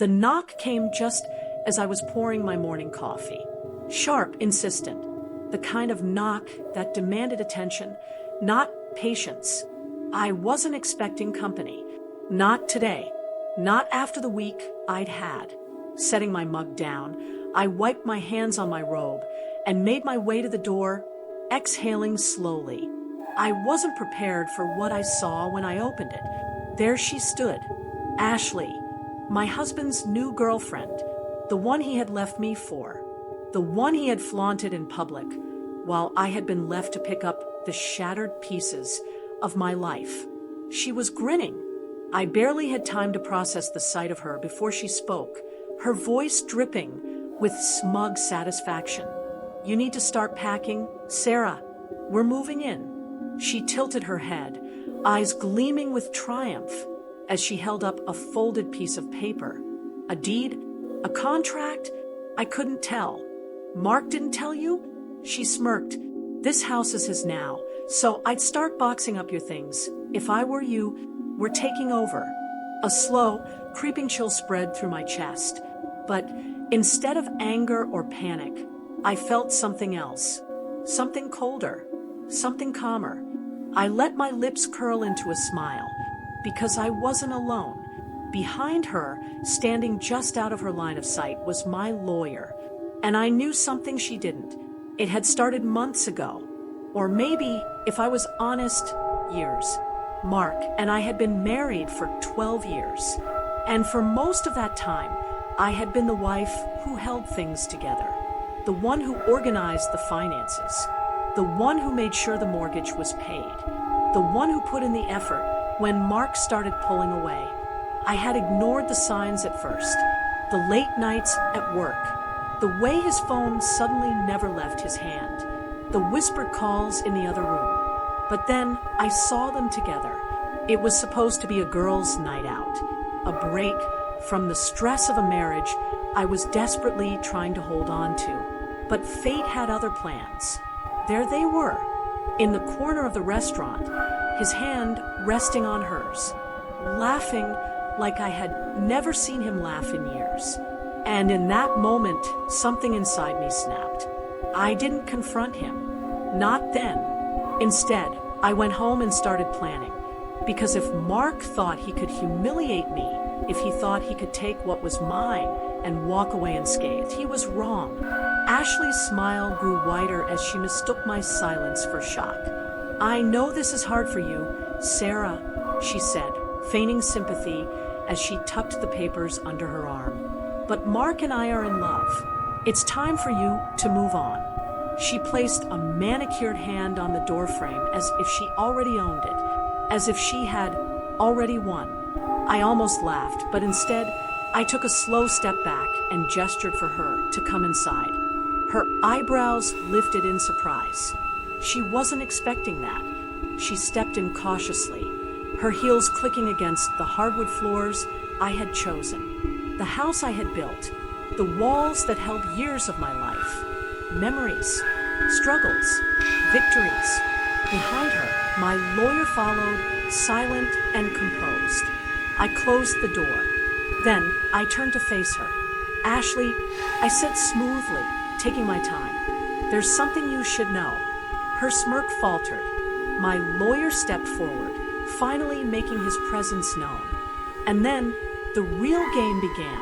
The knock came just as I was pouring my morning coffee. Sharp, insistent, the kind of knock that demanded attention, not patience. I wasn't expecting company. Not today. Not after the week I'd had. Setting my mug down, I wiped my hands on my robe and made my way to the door, exhaling slowly. I wasn't prepared for what I saw when I opened it. There she stood, Ashley, my husband's new girlfriend, the one he had left me for, the one he had flaunted in public, while I had been left to pick up the shattered pieces of my life. She was grinning. I barely had time to process the sight of her before she spoke, her voice dripping with smug satisfaction. "You need to start packing, Sarah. We're moving in." She tilted her head, eyes gleaming with triumph, as she held up a folded piece of paper. A deed? A contract? I couldn't tell. "Mark didn't tell you?" She smirked. "This house is his now, so I'd start boxing up your things. If I were you, we're taking over." A slow, creeping chill spread through my chest. But instead of anger or panic, I felt something else. Something colder. Something calmer. I let my lips curl into a smile, because I wasn't alone. Behind her, standing just out of her line of sight, was my lawyer. And I knew something she didn't. It had started months ago. Or maybe, if I was honest, years. Mark and I had been married for 12 years. And for most of that time, I had been the wife who held things together. The one who organized the finances. The one who made sure the mortgage was paid. The one who put in the effort when Mark started pulling away. I had ignored the signs at first. The late nights at work. The way his phone suddenly never left his hand. The whispered calls in the other room. But then I saw them together. It was supposed to be a girls' night out. A break from the stress of a marriage I was desperately trying to hold on to. But fate had other plans. There they were, in the corner of the restaurant, his hand resting on hers, laughing like I had never seen him laugh in years. And in that moment, something inside me snapped. I didn't confront him. Not then. Instead, I went home and started planning. Because if Mark thought he could humiliate me, if he thought he could take what was mine and walk away unscathed, he was wrong. Ashley's smile grew wider as she mistook my silence for shock. "I know this is hard for you, Sarah," she said, feigning sympathy as she tucked the papers under her arm. "But Mark and I are in love. It's time for you to move on." She placed a manicured hand on the doorframe as if she already owned it, as if she had already won. I almost laughed, but instead, I took a slow step back and gestured for her to come inside. Her eyebrows lifted in surprise. She wasn't expecting that. She stepped in cautiously, her heels clicking against the hardwood floors I had chosen. The house I had built, the walls that held years of my life. Memories, struggles, victories. Behind her, my lawyer followed, silent and composed. I closed the door. Then I turned to face her. "Ashley," I said smoothly, taking my time, "there's something you should know." Her smirk faltered. My lawyer stepped forward, finally making his presence known. And then the real game began.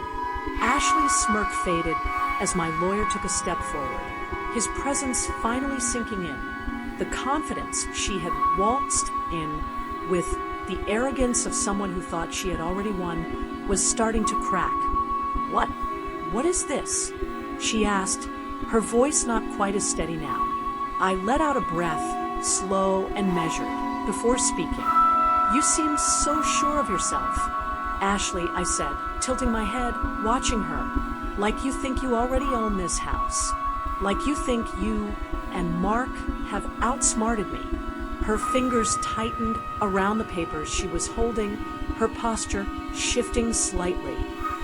Ashley's smirk faded as my lawyer took a step forward, his presence finally sinking in. The confidence she had waltzed in with, the arrogance of someone who thought she had already won, was starting to crack. What is this?" she asked, her voice not quite as steady now. I let out a breath, slow and measured, before speaking. "You seem so sure of yourself." "Ashley," I said, tilting my head, watching her, "like you think you already own this house. Like you think you and Mark have outsmarted me." Her fingers tightened around the papers she was holding, her posture shifting slightly.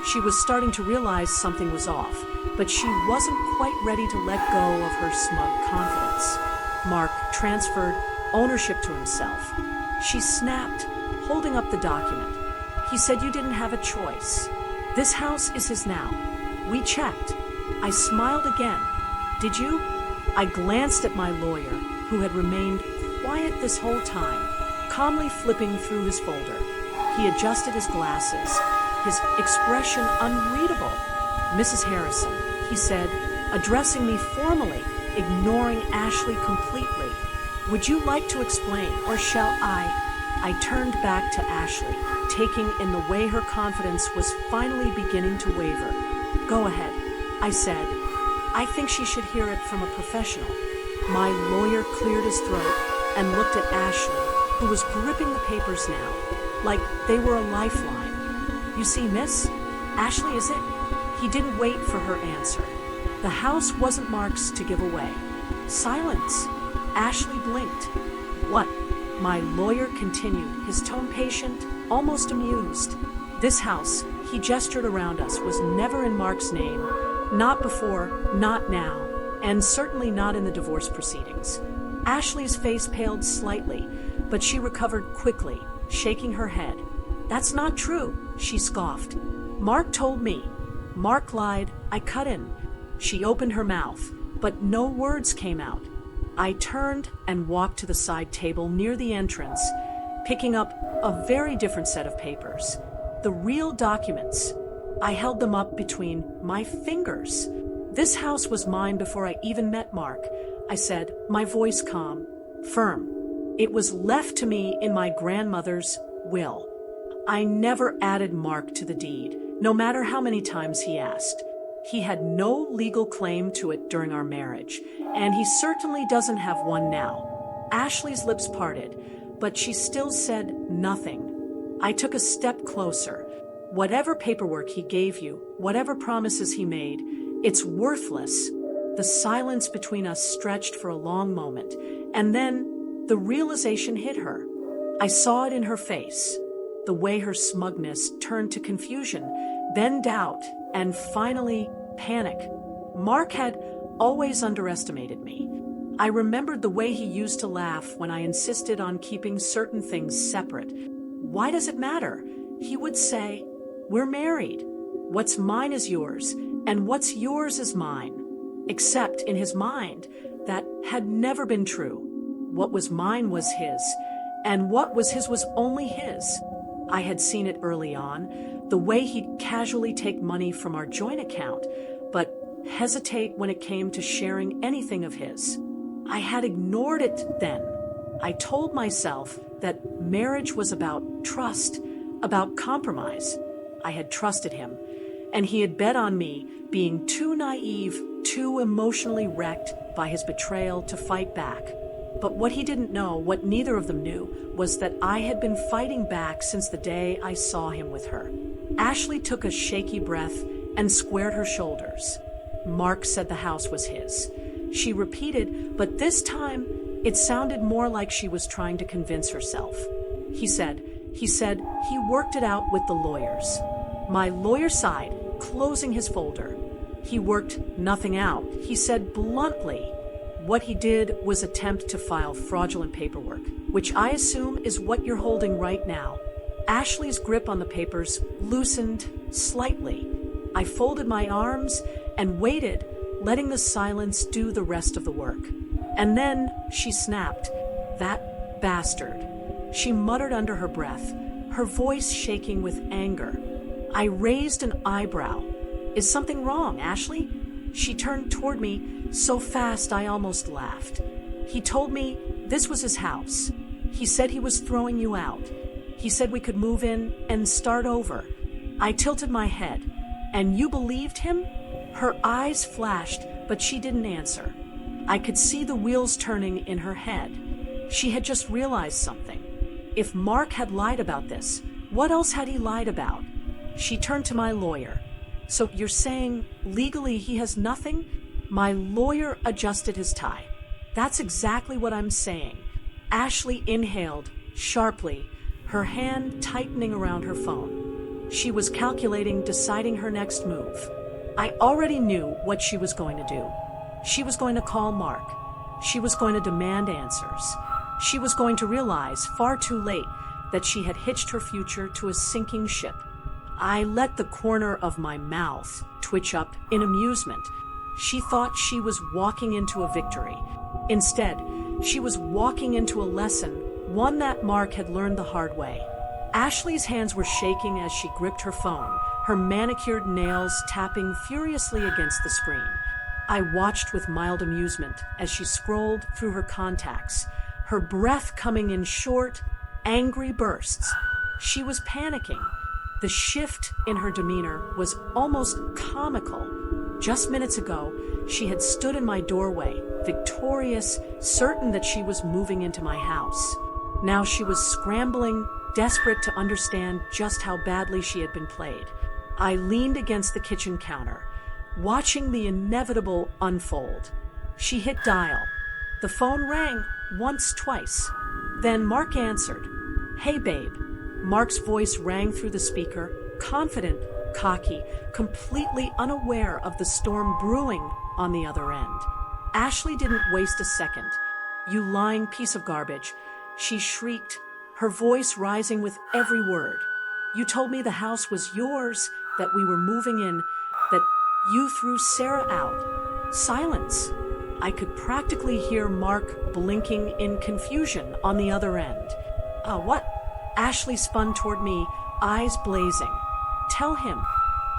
She was starting to realize something was off, but she wasn't quite ready to let go of her smug confidence. Mark transferred ownership to himself. She snapped, holding up the document. "He said you didn't have a choice. This house is his now. We checked. I smiled again. Did you? I glanced at my lawyer, who had remained quiet this whole time, calmly flipping through his folder. He adjusted his glasses, his expression unreadable. Mrs. Harrison, he said, addressing me formally, ignoring Ashley completely. Would you like to explain, or shall I? I turned back to Ashley, taking in the way her confidence was finally beginning to waver. Go ahead, I said. I think she should hear it from a professional. My lawyer cleared his throat and looked at Ashley, who was gripping the papers now, like they were a lifeline. You see, miss? Ashley, is it? He didn't wait for her answer. The house wasn't Mark's to give away. Silence. Ashley blinked. What? My lawyer continued, his tone patient, almost amused. This house, he gestured around us, was never in Mark's name. Not before, not now, and certainly not in the divorce proceedings. Ashley's face paled slightly, but she recovered quickly, shaking her head. That's not true, she scoffed. Mark told me. Mark lied, I cut in. She opened her mouth, but no words came out. I turned and walked to the side table near the entrance, picking up a very different set of papers. The real documents. I held them up between my fingers. This house was mine before I even met Mark, I said, my voice calm, firm. It was left to me in my grandmother's will. I never added Mark to the deed, no matter how many times he asked. He had no legal claim to it during our marriage, and he certainly doesn't have one now. Ashley's lips parted, but she still said nothing. I took a step closer. Whatever paperwork he gave you, whatever promises he made, it's worthless. The silence between us stretched for a long moment, and then the realization hit her. I saw it in her face, the way her smugness turned to confusion, then doubt, and finally panic. Mark had always underestimated me. I remembered the way he used to laugh when I insisted on keeping certain things separate. Why does it matter? He would say, we're married. What's mine is yours, and what's yours is mine. Except in his mind, that had never been true. What was mine was his, and what was his was only his. I had seen it early on, the way he'd casually take money from our joint account, but hesitate when it came to sharing anything of his. I had ignored it then. I told myself that marriage was about trust, about compromise. I had trusted him, and he had bet on me being too naive, too emotionally wrecked by his betrayal to fight back. But what he didn't know, what neither of them knew, was that I had been fighting back since the day I saw him with her. Ashley took a shaky breath and squared her shoulders. Mark said the house was his. She repeated, but this time it sounded more like she was trying to convince herself. He said he worked it out with the lawyers. My lawyer sighed, closing his folder. He worked nothing out. He said bluntly, what he did was attempt to file fraudulent paperwork, which I assume is what you're holding right now. Ashley's grip on the papers loosened slightly. I folded my arms and waited, letting the silence do the rest of the work. And then she snapped, that bastard. She muttered under her breath, her voice shaking with anger. I raised an eyebrow. Is something wrong, Ashley? She turned toward me so fast I almost laughed. He told me this was his house. He said he was throwing you out. He said we could move in and start over. I tilted my head. And you believed him? Her eyes flashed, but she didn't answer. I could see the wheels turning in her head. She had just realized something. If Mark had lied about this, what else had he lied about? She turned to my lawyer. So you're saying legally he has nothing? My lawyer adjusted his tie. That's exactly what I'm saying. Ashley inhaled sharply, her hand tightening around her phone. She was calculating, deciding her next move. I already knew what she was going to do. She was going to call Mark. She was going to demand answers. She was going to realize far too late that she had hitched her future to a sinking ship. I let the corner of my mouth twitch up in amusement. She thought she was walking into a victory. Instead, she was walking into a lesson, one that Mark had learned the hard way. Ashley's hands were shaking as she gripped her phone, her manicured nails tapping furiously against the screen. I watched with mild amusement as she scrolled through her contacts, her breath coming in short, angry bursts. She was panicking. The shift in her demeanor was almost comical. Just minutes ago, she had stood in my doorway, victorious, certain that she was moving into my house. Now she was scrambling, desperate to understand just how badly she had been played. I leaned against the kitchen counter, watching the inevitable unfold. She hit dial. The phone rang once, twice. Then Mark answered. "Hey, babe." Mark's voice rang through the speaker, confident, cocky, completely unaware of the storm brewing on the other end. Ashley didn't waste a second. "You lying piece of garbage," she shrieked, her voice rising with every word. "You told me the house was yours, that we were moving in, that you threw Sarah out." Silence. I could practically hear Mark blinking in confusion on the other end. What? Ashley spun toward me, eyes blazing. "Tell him."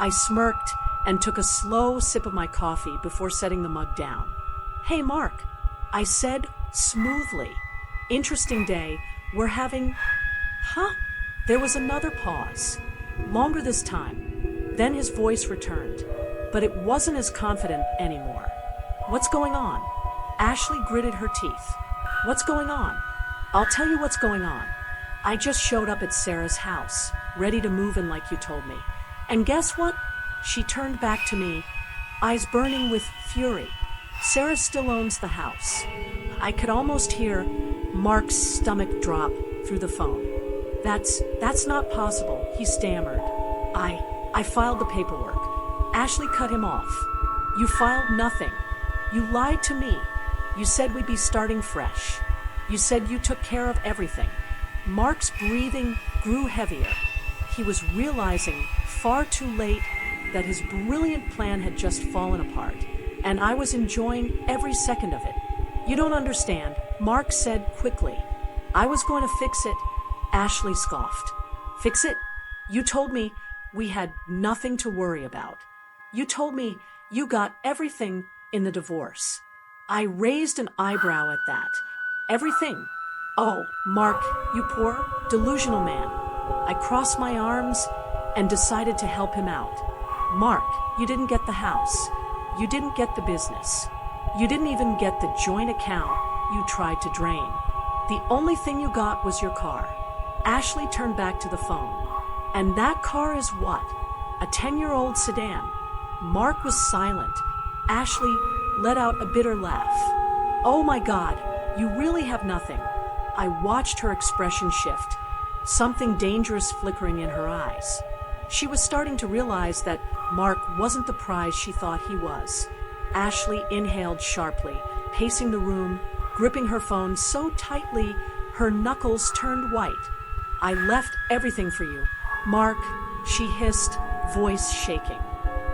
I smirked and took a slow sip of my coffee before setting the mug down. "Hey, Mark," I said smoothly. "Interesting day. We're having..." "Huh?" There was another pause. Longer this time. Then his voice returned, but it wasn't as confident anymore. "What's going on?" Ashley gritted her teeth. "What's going on?" "I'll tell you what's going on. I just showed up at Sarah's house, ready to move in like you told me. And guess what?" She turned back to me, eyes burning with fury. "Sarah still owns the house." I could almost hear Mark's stomach drop through the phone. That's not possible," he stammered. I filed the paperwork." Ashley cut him off. "You filed nothing. You lied to me. You said we'd be starting fresh. You said you took care of everything." Mark's breathing grew heavier. He was realizing far too late that his brilliant plan had just fallen apart, and I was enjoying every second of it. "You don't understand," Mark said quickly. "I was going to fix it," Ashley scoffed. "Fix it? You told me we had nothing to worry about. You told me you got everything in the divorce." I raised an eyebrow at that. "Everything? Oh, Mark, you poor, delusional man." I crossed my arms and decided to help him out. "Mark, you didn't get the house. You didn't get the business. You didn't even get the joint account you tried to drain. The only thing you got was your car." Ashley turned back to the phone. "And that car is what? A 10-year-old sedan." Mark was silent. Ashley let out a bitter laugh. "Oh my God, you really have nothing." I watched her expression shift, something dangerous flickering in her eyes. She was starting to realize that Mark wasn't the prize she thought he was. Ashley inhaled sharply, pacing the room, gripping her phone so tightly her knuckles turned white. "I left everything for you, Mark," she hissed, voice shaking.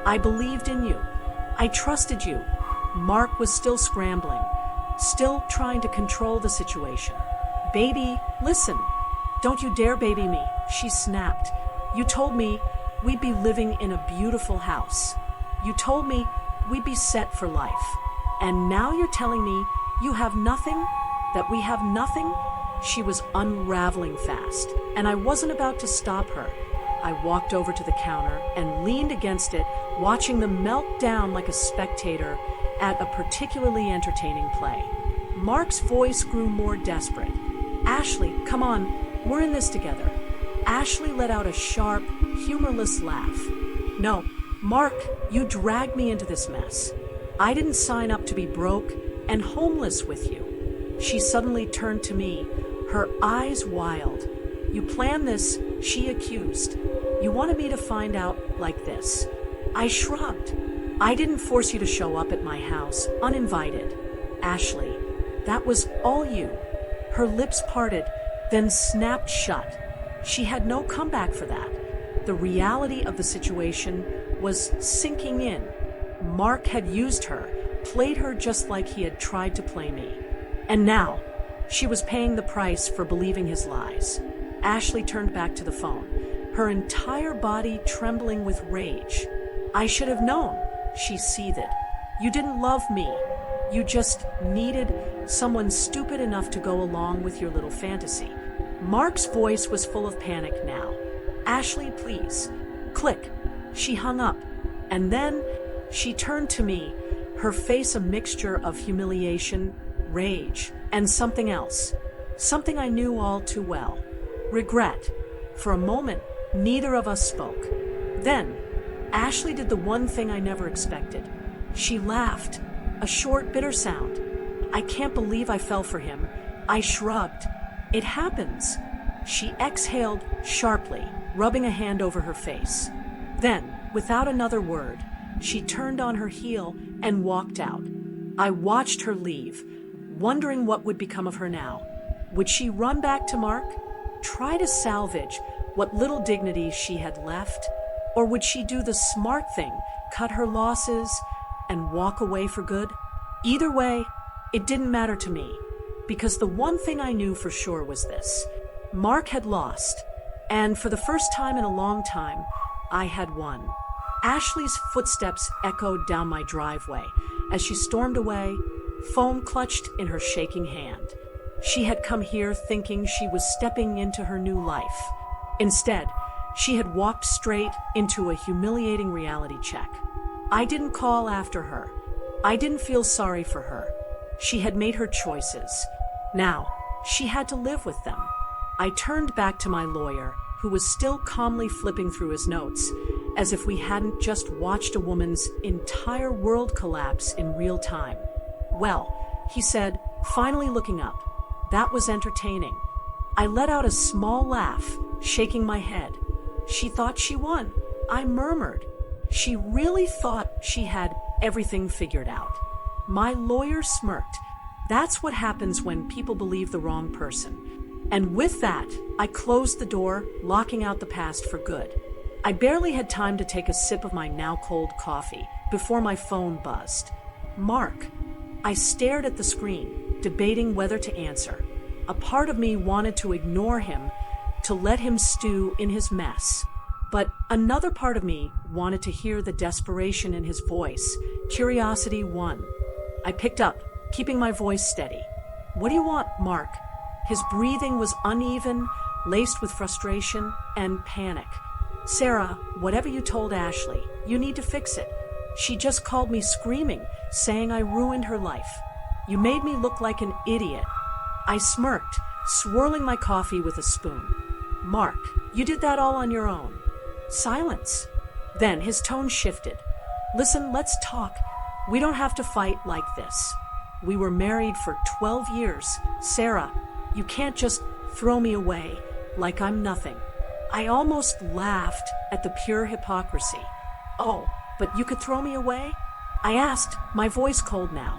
"I believed in you. I trusted you." Mark was still scrambling, still trying to control the situation. "Baby, listen. Don't you dare baby me," she snapped. "You told me we'd be living in a beautiful house. You told me we'd be set for life. And now you're telling me you have nothing? That we have nothing?" She was unraveling fast, and I wasn't about to stop her. I walked over to the counter and leaned against it, watching them melt down like a spectator at a particularly entertaining play. Mark's voice grew more desperate. "Ashley, come on, we're in this together." Ashley let out a sharp, humorless laugh. "No, Mark, you dragged me into this mess. I didn't sign up to be broke and homeless with you." She suddenly turned to me, her eyes wild. "You planned this," she accused. "You wanted me to find out like this." I shrugged. "I didn't force you to show up at my house, uninvited." "Ashley, that was all you." Her lips parted, then snapped shut. She had no comeback for that. The reality of the situation was sinking in. Mark had used her, played her just like he had tried to play me. And now, she was paying the price for believing his lies. Ashley turned back to the phone, her entire body trembling with rage. "I should have known," she seethed. "You didn't love me. You just needed someone stupid enough to go along with your little fantasy." Mark's voice was full of panic now. "Ashley, please." Click. She hung up. And then she turned to me, her face a mixture of humiliation, rage, and something else. Something I knew all too well. Regret. For a moment, neither of us spoke. Then, Ashley did the one thing I never expected. She laughed, a short, bitter sound. "I can't believe I fell for him." I shrugged. "It happens." She exhaled sharply, rubbing a hand over her face. Then, without another word, she turned on her heel and walked out. I watched her leave, wondering what would become of her now. Would she run back to Mark? Try to salvage what little dignity she had left? Or would she do the smart thing, cut her losses, and walk away for good? Either way, it didn't matter to me, because the one thing I knew for sure was this. Mark had lost, and for the first time in a long time, I had won. Ashley's footsteps echoed down my driveway as she stormed away, foam clutched in her shaking hand. She had come here thinking she was stepping into her new life. Instead, she had walked straight into a humiliating reality check. I didn't call after her. I didn't feel sorry for her. She had made her choices. Now, she had to live with them. I turned back to my lawyer, who was still calmly flipping through his notes, as if we hadn't just watched a woman's entire world collapse in real time. "Well," he said, finally looking up. "That was entertaining." I let out a small laugh, shaking my head. "She thought she won," I murmured. She really thought she had everything figured out. My lawyer smirked. That's what happens when people believe the wrong person. And with that, I closed the door, locking out the past for good. I barely had time to take a sip of my now cold coffee before my phone buzzed. Mark. I stared at the screen, debating whether to answer. A part of me wanted to ignore him, to let him stew in his mess. But another part of me wanted to hear the desperation in his voice. Curiosity won. I picked up, keeping my voice steady. "What do you want, Mark?" His breathing was uneven, laced with frustration and panic. "Sarah, whatever you told Ashley, you need to fix it. She just called me screaming, saying I ruined her life. You made me look like an idiot." I smirked, swirling my coffee with a spoon. "Mark, you did that all on your own." Silence. Then his tone shifted. "Listen, let's talk. We don't have to fight like this. We were married for 12 years. Sarah, you can't just throw me away like I'm nothing." I almost laughed at the pure hypocrisy. "Oh, but you could throw me away?" I asked, my voice cold now.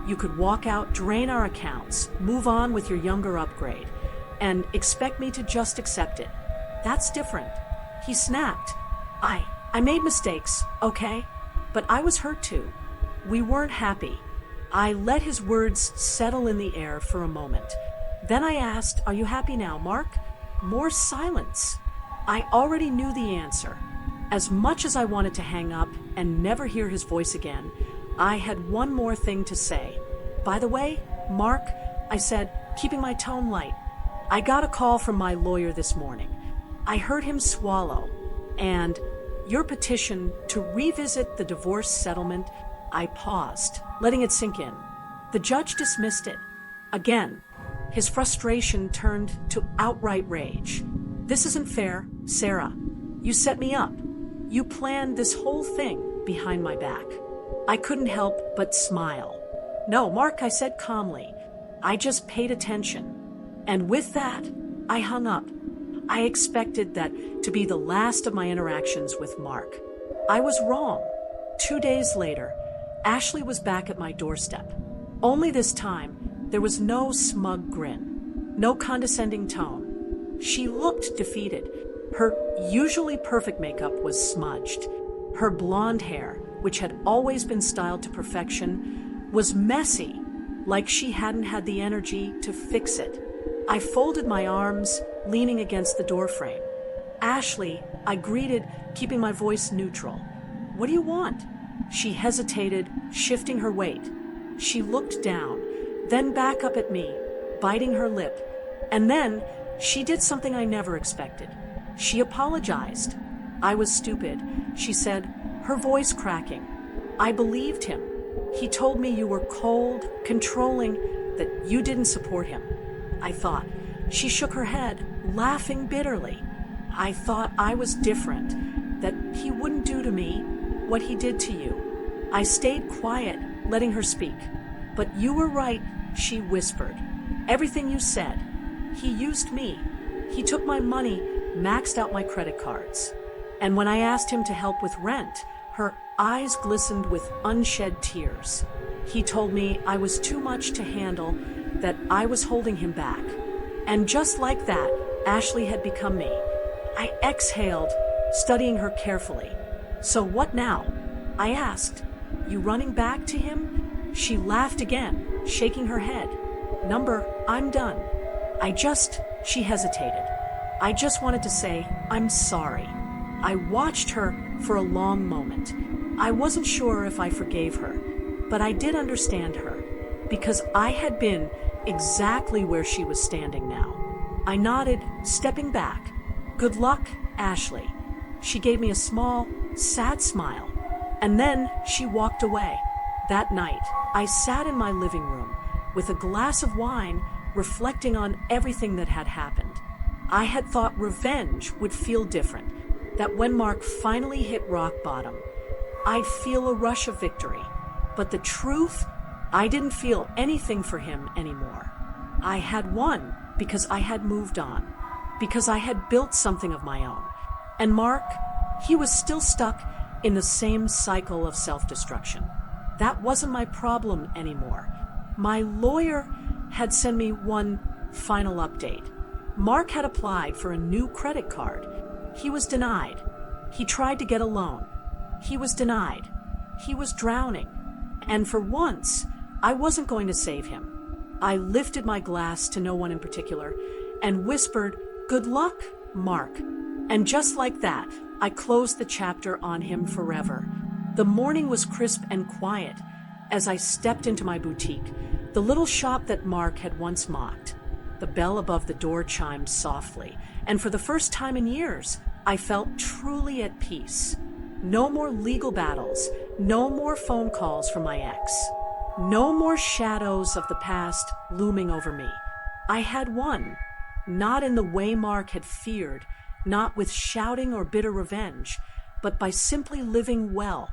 "You could walk out, drain our accounts, move on with your younger upgrade, and expect me to just accept it. That's different." He snapped. I made mistakes, okay? But I was hurt too. We weren't happy." I let his words settle in the air for a moment. Then I asked, "Are you happy now, Mark?" More silence. I already knew the answer. As much as I wanted to hang up and never hear his voice again, I had one more thing to say. "By the way, Mark," I said, keeping my tone light, "I got a call from my lawyer this morning." I heard him swallow. "And your petition to revisit the divorce settlement," I paused, letting it sink in. The judge dismissed it. Again, his frustration turned to outright rage. "This isn't fair, Sarah. You set me up. You planned this whole thing behind my back." I couldn't help but smile. "No, Mark," I said calmly. "I just paid attention." And with that, I hung up. I expected that to be the last of my interactions with Mark. I was wrong. 2 days later, Ashley was back at my doorstep. Only this time, there was no smug grin, no condescending tone. She looked defeated, Her usually perfect makeup was smudged. Her blonde hair, which had always been styled to perfection, was messy, like she hadn't had the energy to fix it. I folded my arms, leaning against the doorframe. "Ashley," I greeted, keeping my voice neutral. "What do you want?" She hesitated, shifting her weight. She looked down, then back up at me, biting her lip. And then she did something I never expected. She apologized. "I was stupid," she said, her voice cracking. "I believed him. He told me you were cold, controlling, that you didn't support him." I thought. She shook her head, laughing bitterly. "I thought I was different, that he wouldn't do to me what he did to you." I stayed quiet, letting her speak. "But you were right," she whispered. "Everything you said. He used me. He took my money, maxed out my credit cards. And when I asked him to help with rent, her eyes glistened with unshed tears. He told me I was too much to handle, that I was holding him back. And just like that, Ashley had become me." I exhaled, studying her carefully. "So what now?" I asked. "You running back to him?" She laughed again, shaking her head. "I'm done. She hesitated. "I just wanted to say, I'm sorry." I watched her for a long moment. I wasn't sure if I forgave her, but I did understand her, because I had been exactly where she was standing now. I nodded, stepping back. "Good luck, Ashley." She gave me a small, sad smile, and then she walked away. That night, I sat in my living room with a glass of wine, reflecting on everything that had happened. I had thought revenge would feel different, that when Mark finally hit rock bottom, I'd feel a rush of victory. But the truth, I didn't feel anything for him anymore. I had won because I had moved on, because I had built something of my own. And Mark, he was still stuck in the same cycle of self-destruction. That wasn't my problem anymore. My lawyer had sent me one final update. Mark had applied for a new credit card. He was denied. He tried to get a loan. He was denied. He was drowning. And for once, I wasn't going to save him. I lifted my glass to no one in particular and whispered, "Good luck, Mark." And just like that, I closed the chapter on him forever. The morning was crisp and quiet as I stepped into my boutique, the little shop that Mark had once mocked. The bell above the door chimed softly, and for the first time in years, I felt truly at peace. No more legal battles, no more phone calls from my ex, no more shadows of the past looming over me. I had won, not in the way Mark had feared, not with shouting or bitter revenge, but by simply living well.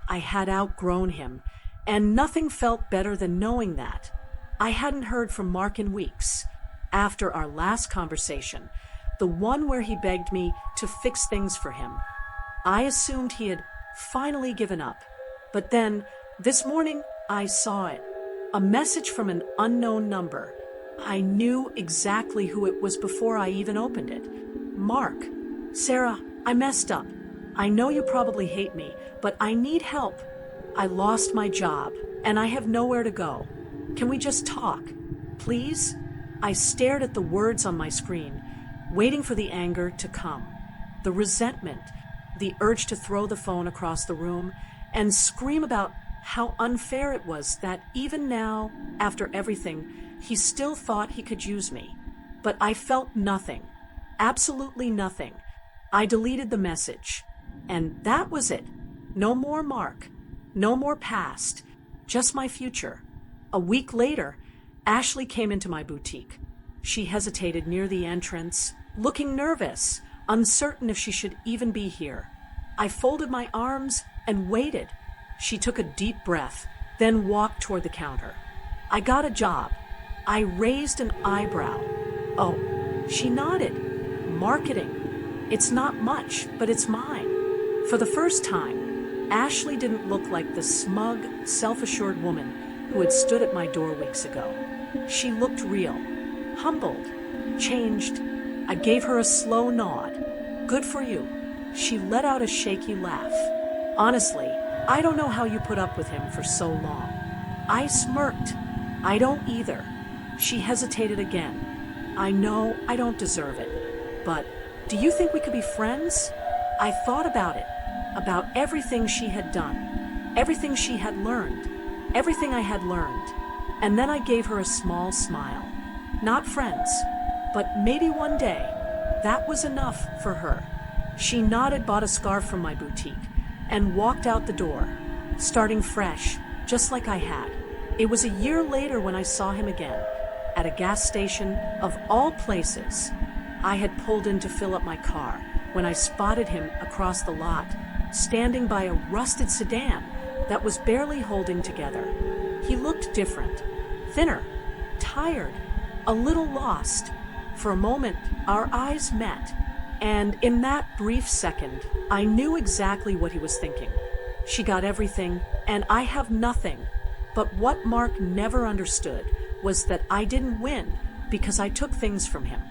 I had outgrown him, and nothing felt better than knowing that. I hadn't heard from Mark in weeks. After our last conversation, the one where he begged me to fix things for him, I assumed he had finally given up. But then, this morning, I saw it. A message from an unknown number. I knew exactly who it was before I even opened it. "Mark, Sarah, I messed up. I know you probably hate me, but I need help. I lost my job, and I have nowhere to go. Can we just talk? Please?" I stared at the words on my screen, waiting for the anger to come. The resentment, the urge to throw the phone across the room and scream about how unfair it was that even now, after everything, he still thought he could use me. But I felt nothing, absolutely nothing. I deleted the message, and that was it. No more Mark, no more past, just my future. A week later, Ashley came into my boutique. She hesitated near the entrance, looking nervous, uncertain if she should even be here. I folded my arms and waited. She took a deep breath, then walked toward the counter. "I got a job." I raised an eyebrow. "Oh," she nodded. "Marketing. It's not much, but it's mine." For the first time, Ashley didn't look like the smug, self-assured woman who had stood at my door weeks ago. She looked real, humbled, changed. I gave her a slow nod. Good for you. She let out a shaky laugh. Honestly, I don't know how you put up with him for so long. I smirked. I don't either. She hesitated again. I know I don't deserve it, but do you think we could be friends? I thought about it, about everything she had done, everything she had learned, everything I had learned, and then I gave her a small smile. Not friends, but maybe one day. That was enough for her. She nodded, bought a scarf from my boutique, and walked out the door, starting fresh, just like I had. It was a year later when I saw him again, at a gas station of all places. I had pulled in to fill up my car when I spotted him across the lot, standing by a rusted sedan that was barely holding together. He looked different, thinner, tired, a little lost. For a moment, our eyes met, and in that brief second, I knew exactly what he was thinking. She got everything, and I have nothing. But what Mark never understood was that I didn't win because I took things from him.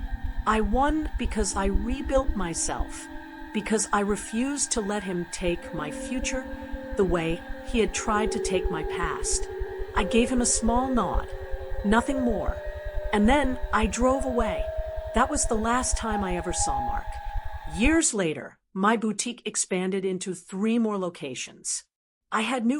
I won because I rebuilt myself, because I refused to let him take my future the way he had tried to take my past. I gave him a small nod, nothing more, and then I drove away. That was the last time I ever saw Mark. Years later, my boutique expanded into 3 more locations. I had new